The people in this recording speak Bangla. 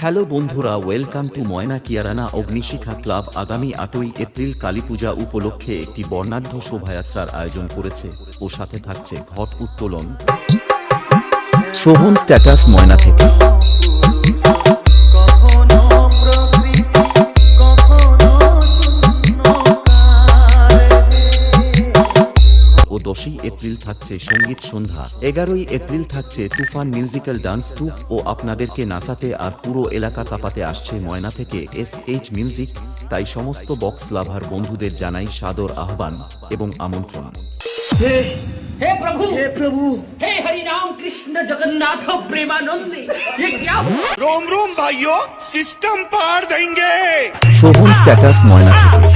হ্যালো বন্ধুরা, ওয়েলকাম টু ময়না কিয়ারানা অগ্নিশিখা ক্লাব। আগামী 8ই এপ্রিল কালীপূজা উপলক্ষে একটি বর্ণাঢ্য শোভাযাত্রার আয়োজন করেছে ও সাথে থাকছে ঘট উত্তোলন। শোভন স্ট্যাটাস ময়না থেকে। ও 10ই এপ্রিল থাকছে সঙ্গীত সন্ধ্যা। 11ই এপ্রিল থাকছে তুফান মিউজিক্যাল ডান্স ট্রুপ ও আপনাদেরকে নাচাতে আর পুরো এলাকা কাঁপাতে আসছে ময়না থেকে SH মিউজিক। তাই সমস্ত বক্স লাভার বন্ধুদের জানাই সাদর আহ্বান এবং আমন্ত্রণ। हे प्रभु हे हरि राम कृष्ण जगन्नाथ प्रेमानंदी, ये क्या रोम रोम भाइयों, सिस्टम पार देंगे। শোভন স্ট্যাটাস ময়না থেকে।